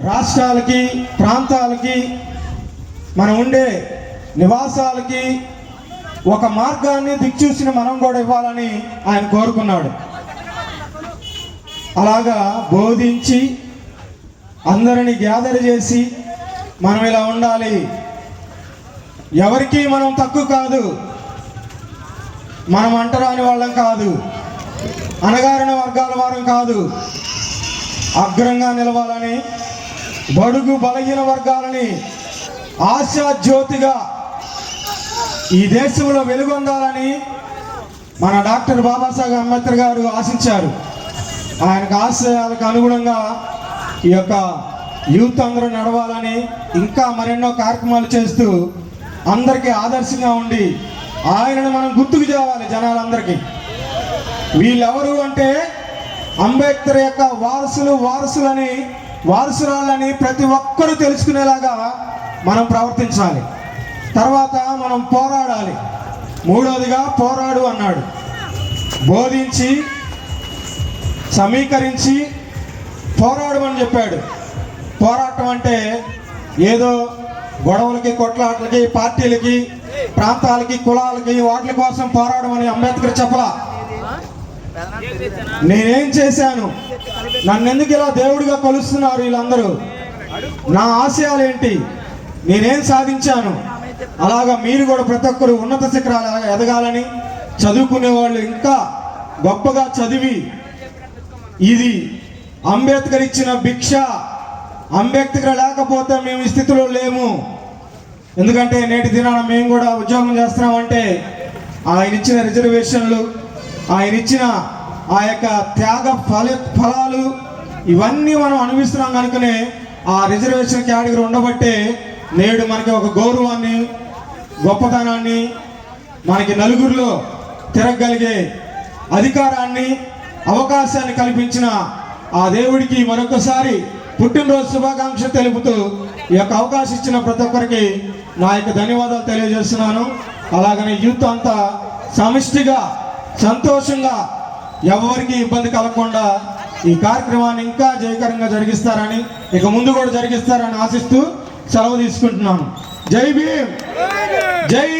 రాష్ట్రాలకి, ప్రాంతాలకి, మనం ఉండే నివాసాలకి ఒక మార్గాన్ని దిక్చూసిన మనం కూడా ఇవ్వాలని ఆయన కోరుకున్నాడు. అలాగా బోధించి అందరినీ గ్యాదర్ చేసి మనం ఇలా ఉండాలి, ఎవరికి మనం తక్కువ కాదు, మనం అంటరాని వాళ్ళం కాదు, అణగారిన వర్గాల వారం కాదు, అగ్రంగా నిలవాలని, బడుగు బలహీన వర్గాలని ఆశా జ్యోతిగా ఈ దేశంలో వెలుగొందాలని మన డాక్టర్ బాబాసాహెబ్ అంబేద్కర్ గారు ఆశించారు. ఆయనకు ఆశయాలకు అనుగుణంగా ఈ యొక్క యూత్ అందరూ నడవాలని ఇంకా మరెన్నో కార్యక్రమాలు చేస్తూ అందరికీ ఆదర్శంగా ఉండి ఆయనను మనం గుర్తుకు తేవాలి జనాలందరికీ. వీళ్ళెవరు అంటే అంబేద్కర్ యొక్క వారసురాలని ప్రతి ఒక్కరూ తెలుసుకునేలాగా మనం ప్రవర్తించాలి. తర్వాత మనం పోరాడాలి. మూడవదిగా పోరాడు అన్నాడు. బోధించి సమీకరించి పోరాడమని చెప్పాడు. పోరాటం అంటే ఏదో గొడవలకి, కొట్లాటలకి, పార్టీలకి, ప్రాంతాలకి, కులాలకి, వాటి కోసం పోరాడమని అంబేద్కర్ చెప్పలా. నేనేం చేశాను, నన్ను ఎందుకు ఇలా దేవుడిగా కొలుస్తున్నారు వీళ్ళందరూ, నా ఆశయాలు ఏంటి, నేనేం సాధించాను, అలాగా మీరు కూడా ప్రతి ఒక్కరు ఉన్నత శిఖరాలు ఎదగాలని, చదువుకునే వాళ్ళు ఇంకా గొప్పగా చదివి ఇది అంబేద్కర్ ఇచ్చిన భిక్ష, అంబేద్కర్ లేకపోతే మేము ఈ స్థితిలో లేము. ఎందుకంటే నేటి దినాన మేము కూడా ఉద్యోగం చేస్తున్నామంటే ఆయన ఇచ్చిన రిజర్వేషన్లు, ఆయన ఇచ్చిన ఆ యొక్క త్యాగ ఫలాలు ఇవన్నీ మనం అనుభవిస్తున్నాం కనుకనే ఆ రిజర్వేషన్ కేటగిరీ ఉండబట్టే నేడు మనకి ఒక గౌరవాన్ని, గొప్పతనాన్ని, మనకి నలుగురిలో తిరగగలిగే అధికారాన్ని, అవకాశాన్ని కల్పించిన ఆ దేవుడికి మరొకసారి పుట్టినరోజు శుభాకాంక్షలు తెలుపుతూ ఈ యొక్క అవకాశం ఇచ్చిన ప్రతి ఒక్కరికి నా యొక్క ధన్యవాదాలు తెలియజేస్తున్నాను. అలాగనే యూత్ అంతా సమిష్టిగా సంతోషంగా ఎవరికి ఇబ్బంది కలగకుండా ఈ కార్యక్రమాన్ని ఇంకా జయకరంగా జరిగిస్తారని, ఇక ముందు కూడా జరిగిస్తారని ఆశిస్తూ సెలవు తీసుకుంటున్నాను. జై భీమ్, జై